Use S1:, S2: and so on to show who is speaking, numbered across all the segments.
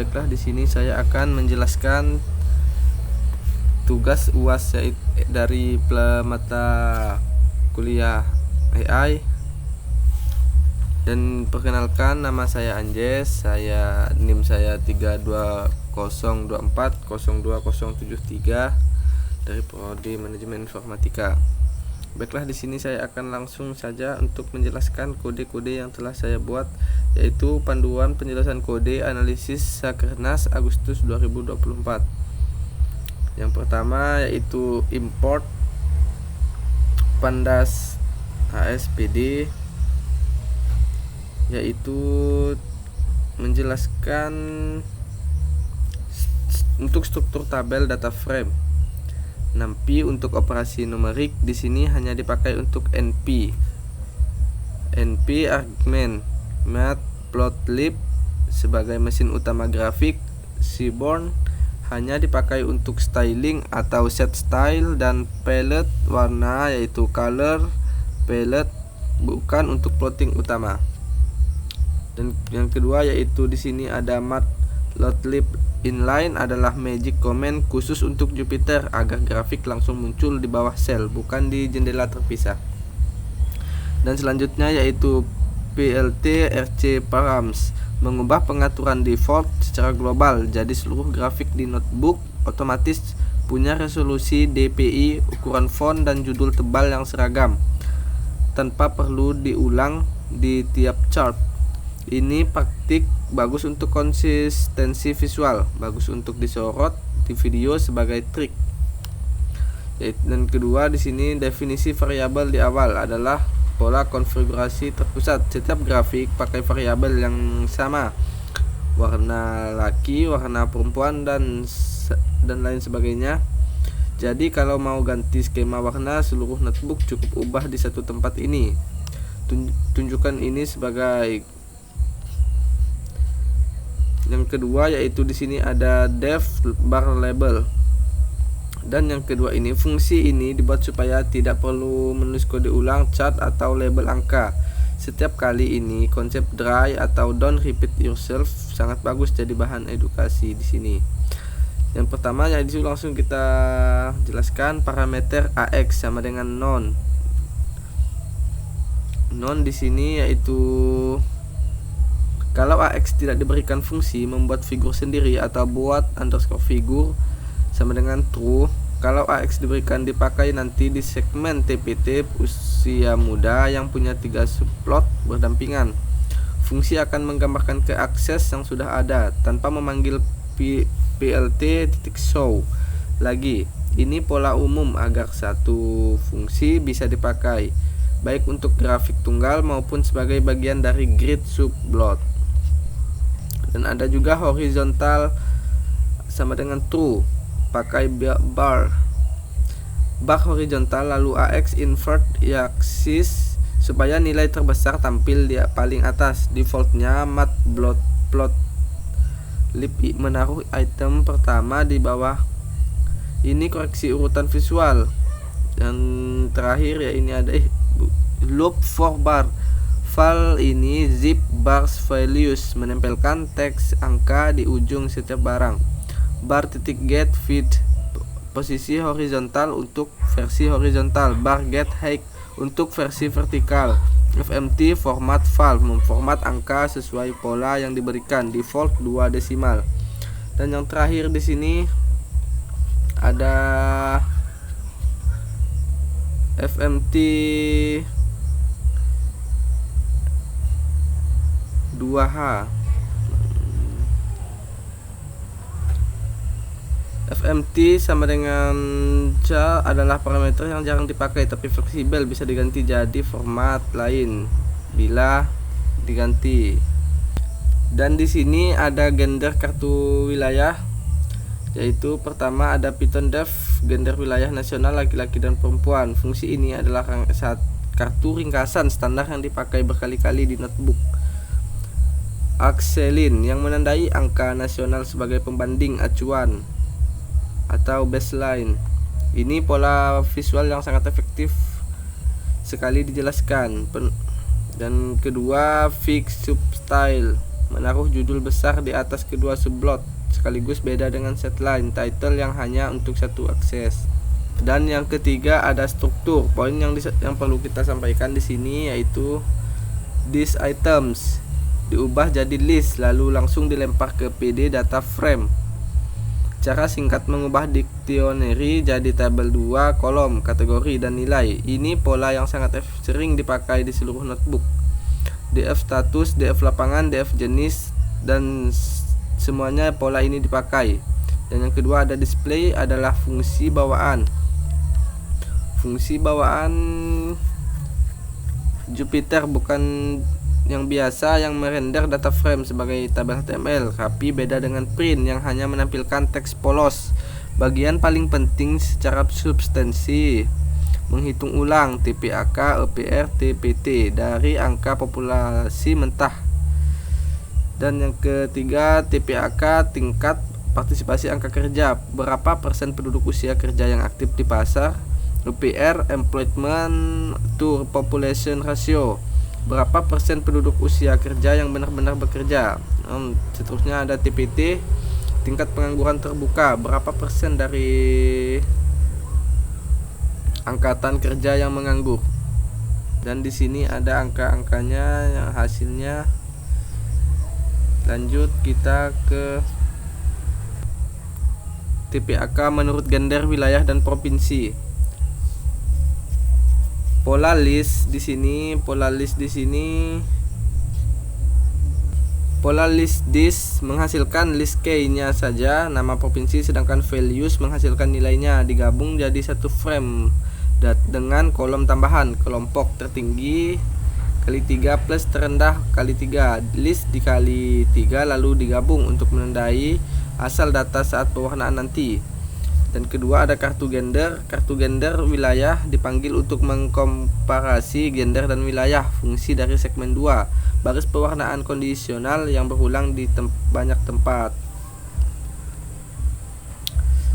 S1: Baiklah, di sini saya akan menjelaskan tugas UAS dari mata kuliah AI. Dan perkenalkan, nama saya Anjes, NIM saya 3202402073 dari Prodi Manajemen Informatika. Baiklah, di sini saya akan langsung saja untuk menjelaskan kode-kode yang telah saya buat, yaitu panduan penjelasan kode analisis Sakernas Agustus 2024. Yang pertama yaitu import pandas ASPD, yaitu menjelaskan untuk struktur tabel data frame. NumPy untuk operasi numerik di sini hanya dipakai untuk NP argument, matplotlib sebagai mesin utama grafik, Seaborn hanya dipakai untuk styling atau set style, dan palette warna yaitu color palette bukan untuk plotting utama. Dan yang kedua yaitu di sini ada matplotlib inline adalah magic command khusus untuk Jupyter agar grafik langsung muncul di bawah sel, bukan di jendela terpisah. Dan selanjutnya yaitu plt rc params mengubah pengaturan default secara global, jadi seluruh grafik di notebook otomatis punya resolusi DPI, ukuran font dan judul tebal yang seragam tanpa perlu diulang di tiap chart. Ini praktik bagus untuk konsistensi visual, bagus untuk disorot di video sebagai trik. Dan kedua di sini definisi variabel di awal adalah pola konfigurasi terpusat. Setiap grafik pakai variabel yang sama, warna laki, warna perempuan dan lain sebagainya. Jadi kalau mau ganti skema warna seluruh notebook cukup ubah di satu tempat ini. Tunjukkan ini sebagai yang kedua yaitu di sini ada def bar label. Dan yang kedua ini, fungsi ini dibuat supaya tidak perlu menulis kode ulang, chart atau label angka setiap kali. Ini konsep dry atau don't repeat yourself sangat bagus jadi bahan edukasi di sini. Yang pertama yaitu langsung kita jelaskan parameter AX sama dengan non. Non di sini yaitu kalau AX tidak diberikan fungsi membuat figur sendiri atau buat underscore figur sama dengan true. Kalau AX diberikan dipakai nanti di segmen TPT usia muda yang punya 3 subplot berdampingan. Fungsi akan menggambarkan ke akses yang sudah ada tanpa memanggil plt.show lagi. Ini pola umum agar satu fungsi bisa dipakai baik untuk grafik tunggal maupun sebagai bagian dari grid subplot. Dan ada juga horizontal sama dengan true, pakai bar horizontal lalu AX invert axis supaya nilai terbesar tampil di paling atas. Defaultnya matplotlib menaruh item pertama di bawah. Ini koreksi urutan visual. Dan terakhir ya ini ada loop for bar. File ini zip bars values menempelkan teks angka di ujung setiap barang. Bar titik get feed posisi horizontal untuk versi horizontal. Bar get height untuk versi vertikal. FMT format file memformat angka sesuai pola yang diberikan. Default 2 desimal. Dan yang terakhir di sini ada FMT 2H. FMT sama dengan C adalah parameter yang jarang dipakai tapi fleksibel, bisa diganti jadi format lain bila diganti. Dan di sini ada gender kartu wilayah, yaitu pertama ada Python def gender wilayah nasional laki-laki dan perempuan. Fungsi ini adalah kartu ringkasan standar yang dipakai berkali-kali di notebook. Axelin yang menandai angka nasional sebagai pembanding acuan atau baseline. Ini pola visual yang sangat efektif sekali dijelaskan. Dan kedua fix substyle menaruh judul besar di atas kedua subplot, sekaligus beda dengan setline title yang hanya untuk satu akses. Dan yang ketiga ada struktur. Poin yang perlu kita sampaikan di sini yaitu these items diubah jadi list lalu langsung dilempar ke PD data frame. Cara singkat mengubah dictionary jadi tabel 2 kolom, kategori dan nilai. Ini pola yang sangat sering dipakai di seluruh notebook. DF status, DF lapangan, DF jenis, dan semuanya pola ini dipakai. Dan yang kedua ada display adalah fungsi bawaan. Fungsi bawaan Jupyter bukan yang biasa yang merender data frame sebagai tabel HTML, tapi beda dengan print yang hanya menampilkan teks polos. Bagian paling penting secara substansi menghitung ulang TPAK, EPR, TPT dari angka populasi mentah. Dan yang ketiga TPAK tingkat partisipasi angka kerja, berapa persen penduduk usia kerja yang aktif di pasar. EPR employment to population ratio, berapa persen penduduk usia kerja yang benar-benar bekerja. Seterusnya ada TPT tingkat pengangguran terbuka, berapa persen dari angkatan kerja yang menganggur. Dan di sini ada angka-angkanya yang hasilnya. Lanjut kita ke TPAK menurut gender, wilayah dan provinsi. Pola list di sini, pola list this menghasilkan list key-nya saja, nama provinsi, sedangkan values menghasilkan nilainya, digabung jadi satu frame dengan kolom tambahan, kelompok tertinggi kali 3 plus terendah kali 3, list dikali 3 lalu digabung untuk menandai asal data saat pewarnaan nanti. Dan kedua ada kartu gender wilayah dipanggil untuk mengkomparasi gender dan wilayah, fungsi dari segmen 2, baris pewarnaan kondisional yang berulang di banyak tempat.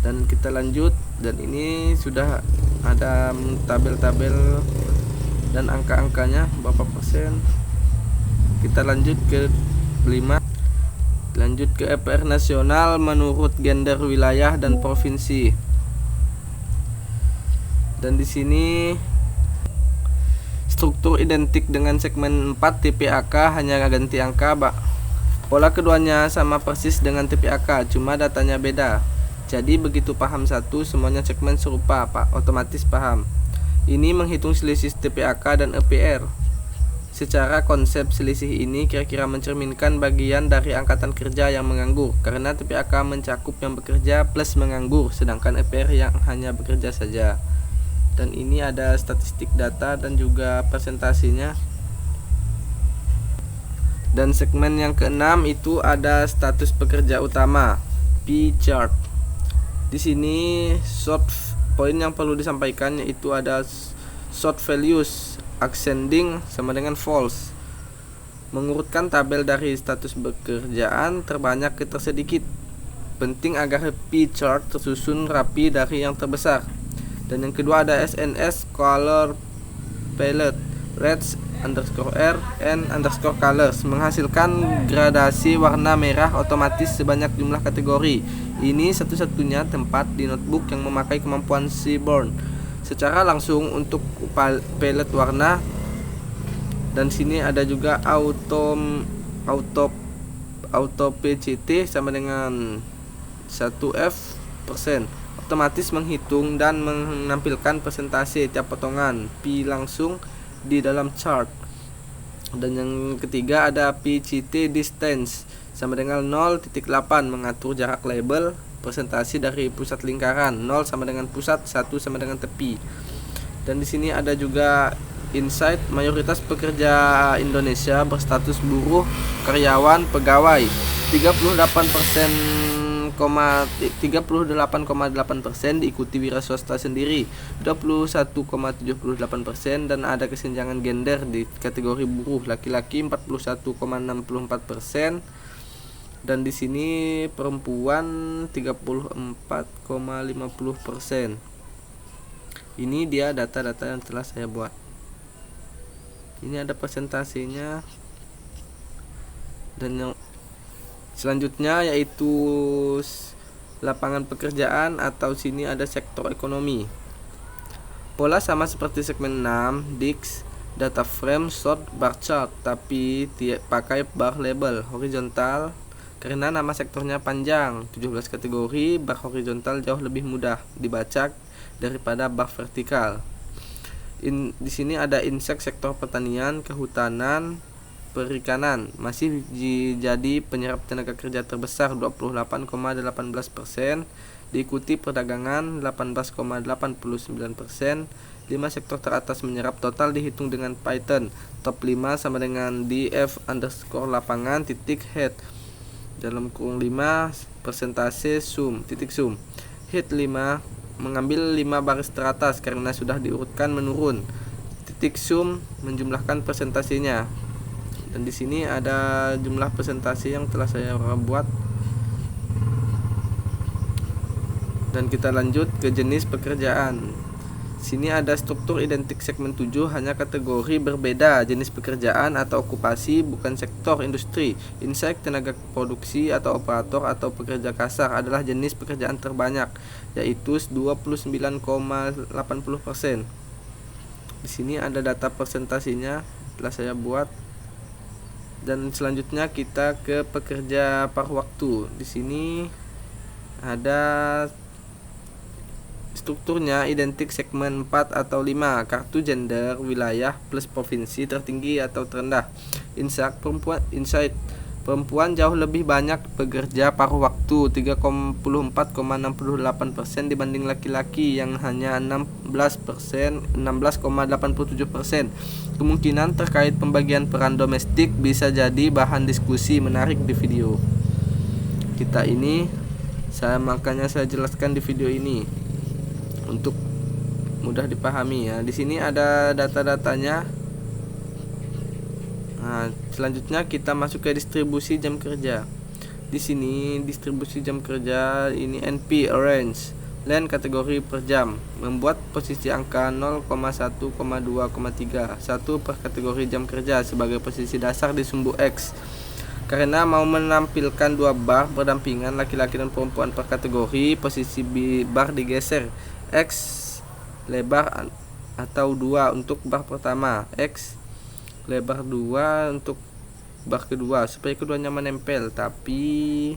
S1: Dan kita lanjut, dan ini sudah ada tabel-tabel dan angka-angkanya berapa persen. Kita lanjut ke 5. Lanjut ke EPR nasional menurut gender, wilayah dan provinsi. Dan di sini struktur identik dengan segmen 4 TPAK, hanya ganti angka, Pola keduanya sama persis dengan TPAK, cuma datanya beda. Jadi begitu paham satu, semuanya segmen serupa, otomatis paham. Ini menghitung selisih TPAK dan EPR. Secara konsep selisih ini kira-kira mencerminkan bagian dari angkatan kerja yang menganggur, karena TPAK mencakup yang bekerja plus menganggur, sedangkan EPR yang hanya bekerja saja. Dan ini ada statistik data dan juga presentasinya. Dan segmen yang keenam itu ada status pekerja utama, P chart. Di sini poin yang perlu disampaikan yaitu ada short values, ascending sama dengan false. Mengurutkan tabel dari status pekerjaan terbanyak ke tersedikit. Penting agar P chart tersusun rapi dari yang terbesar. Dan yang kedua ada SNS color palette, reds underscore R and underscore colors, menghasilkan gradasi warna merah otomatis sebanyak jumlah kategori. Ini satu-satunya tempat di notebook yang memakai kemampuan Seaborn secara langsung untuk palette warna. Dan sini ada juga auto PCT sama dengan 1F%, otomatis menghitung dan menampilkan persentase tiap potongan P langsung di dalam chart. Dan yang ketiga ada PCT distance sama dengan 0.8, mengatur jarak label presentasi dari pusat lingkaran, 0 sama dengan pusat, 1 sama dengan tepi. Dan di sini ada juga insight, mayoritas pekerja Indonesia berstatus buruh, karyawan, pegawai. 38,8% diikuti wira swasta sendiri, 21,78%, dan ada kesenjangan gender di kategori buruh, laki-laki 41,64%. Dan di sini perempuan 34,50%. Ini dia data-data yang telah saya buat. Ini ada presentasinya. Dan yang Selanjutnya yaitu lapangan pekerjaan, atau sini ada sektor ekonomi. Pola sama seperti segmen 6 DIX, data frame short bar chart, tapi pakai bar label horizontal karena nama sektornya panjang. 17 kategori, bar horizontal jauh lebih mudah dibaca daripada bar vertikal. Di sini ada insek sektor pertanian, kehutanan, perikanan masih jadi penyerap tenaga kerja terbesar 28,18%, diikuti perdagangan 18,89%. 5 sektor teratas menyerap total dihitung dengan Python. Top 5 sama dengan df_lapangan titik head dalam kurung 5 persentase sum titik sum. Head 5 mengambil 5 baris teratas karena sudah diurutkan menurun. Titik sum menjumlahkan persentasenya. Dan di sini ada jumlah presentasi yang telah saya buat. Dan kita lanjut ke jenis pekerjaan. Sini ada struktur identik segmen 7, hanya kategori berbeda, jenis pekerjaan atau okupasi, bukan sektor industri. Insek, tenaga produksi atau operator atau pekerja kasar adalah jenis pekerjaan terbanyak, yaitu 29,80%. Di sini ada data presentasinya telah saya buat. Dan selanjutnya kita ke pekerja paruh waktu. Di sini ada strukturnya identik segmen 4 atau 5, kartu gender, wilayah plus provinsi, tertinggi atau terendah. Insight perempuan jauh lebih banyak pekerja paruh waktu, 34,68% dibanding laki-laki yang hanya 16,87%. Kemungkinan terkait pembagian peran domestik bisa jadi bahan diskusi menarik di video kita ini. Makanya saya jelaskan di video ini untuk mudah dipahami ya. Di sini ada data-datanya. Nah, selanjutnya kita masuk ke distribusi jam kerja. Di sini distribusi jam kerja ini NP Orange Len kategori per jam, membuat posisi angka 0,1, 2,3, 1 per kategori jam kerja sebagai posisi dasar di sumbu X. Karena mau menampilkan dua bar berdampingan laki-laki dan perempuan per kategori, posisi bar digeser X lebar atau 2 untuk bar pertama, X lebar 2 untuk bar kedua, supaya keduanya menempel tapi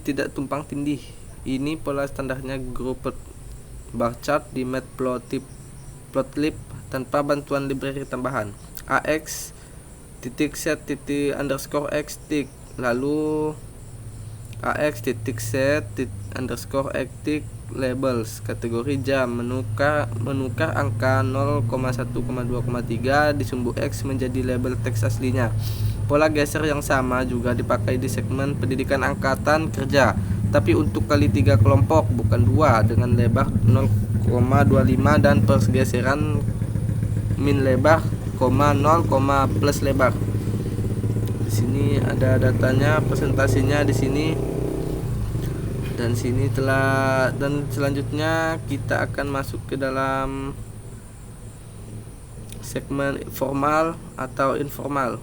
S1: tidak tumpang tindih. Ini pola standarnya grup bar chart di Matplotlib tanpa bantuan library tambahan. AX titik set titik underscore x titik, lalu AX titik set titik underscore x titik labels kategori jam, menukar angka 0,1, 2,3 di sumbu X menjadi label teks aslinya. Pola geser yang sama juga dipakai di segmen pendidikan angkatan kerja, tapi untuk kali 3 kelompok bukan 2, dengan lebar 0,25 dan pergeseran min lebar, 0, plus lebar. Di sini ada datanya, presentasinya di sini. Dan selanjutnya kita akan masuk ke dalam segmen formal atau informal.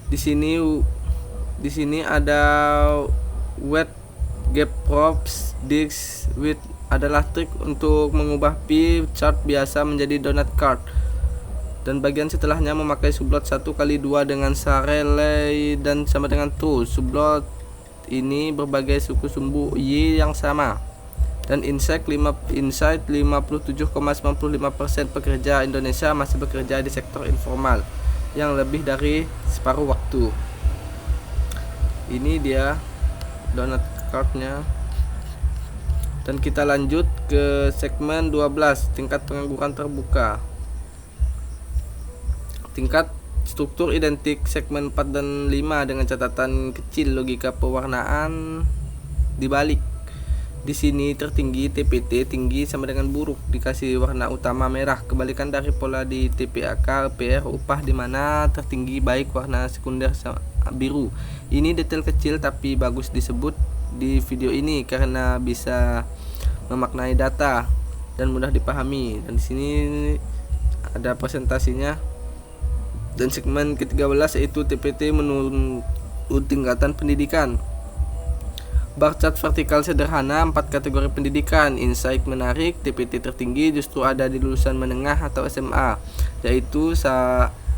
S1: Di sini ada wet gap props dix width adalah trik untuk mengubah pie chart biasa menjadi donut chart, dan bagian setelahnya memakai subplot 1x2 dengan sarelay dan sama dengan true. Subplot ini berbagai suku sumbu Y yang sama. Dan insight 57,95% pekerja Indonesia masih bekerja di sektor informal, yang lebih dari separuh waktu. Ini dia donut chart-nya. Dan kita lanjut ke segmen 12, tingkat pengangguran terbuka. Tingkat struktur identik segmen 4 dan 5 dengan catatan kecil logika pewarnaan dibalik. Di sini tertinggi TPT tinggi sama dengan buruk dikasih warna utama merah, kebalikan dari pola di TPAK PR upah di mana tertinggi baik warna sekunder biru. Ini detail kecil tapi bagus disebut di video ini karena bisa memaknai data dan mudah dipahami. Dan di sini ada presentasinya. Dan segmen ke-13 yaitu TPT menurut tingkatan pendidikan. Bar chart vertikal sederhana 4 kategori pendidikan. Insight menarik, TPT tertinggi justru ada di lulusan menengah atau SMA, yaitu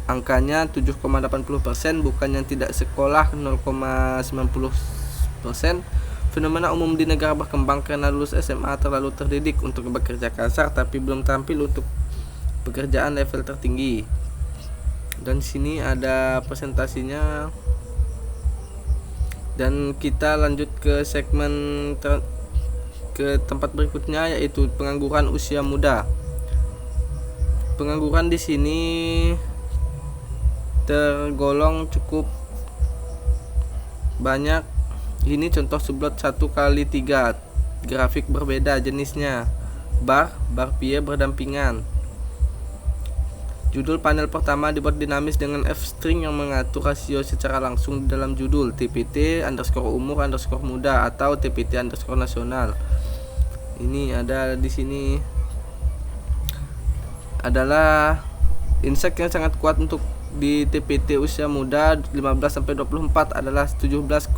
S1: angkanya 7,80%, bukan yang tidak sekolah 0,90%. Fenomena umum di negara berkembang karena lulus SMA terlalu terdidik untuk bekerja kasar tapi belum tampil untuk pekerjaan level tertinggi. Dan sini ada presentasinya. Dan kita lanjut ke segmen ke tempat berikutnya, yaitu pengangguran usia muda. Pengangguran di sini tergolong cukup banyak. Ini contoh sublot 1x3, grafik berbeda jenisnya, bar pie berdampingan. Judul panel pertama dibuat dinamis dengan F-string yang mengatur rasio secara langsung di dalam judul, TPT _umur _muda atau TPT _nasional. Ini ada di sini adalah insight yang sangat kuat untuk di TPT usia muda 15-24 adalah 17,32%,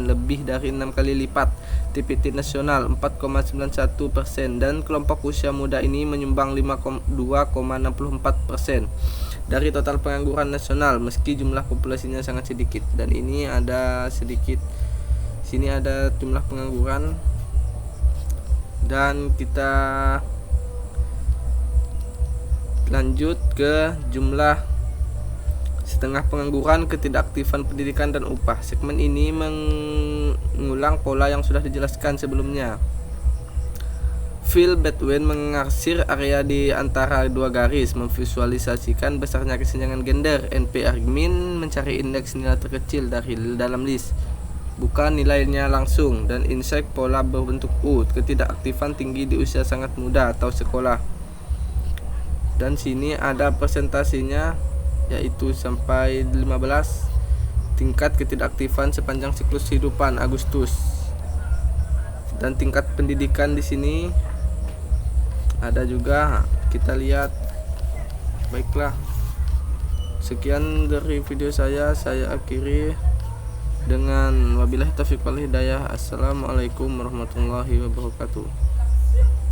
S1: lebih dari 6 kali lipat TPT nasional 4,91%, dan kelompok usia muda ini menyumbang 2,64% dari total pengangguran nasional meski jumlah populasinya sangat sedikit. Dan ini ada sedikit, sini ada jumlah pengangguran, dan kita lanjut ke jumlah setengah pengangguran, ketidakaktifan pendidikan dan upah. Segmen ini mengulang pola yang sudah dijelaskan sebelumnya. Phil Baldwin mengarsir area di antara dua garis, memvisualisasikan besarnya kesenjangan gender. NP Argmin mencari indeks nilai terkecil dari dalam list, bukan nilainya langsung. Dan insight pola berbentuk U, ketidakaktifan tinggi di usia sangat muda atau sekolah. Dan sini ada presentasinya, yaitu sampai 15 tingkat ketidakaktifan sepanjang siklus kehidupan Agustus. Dan tingkat pendidikan di sini ada juga, kita lihat. Baiklah, sekian dari video saya akhiri dengan wabillahi taufiq wal hidayah. Assalamualaikum warahmatullahi wabarakatuh.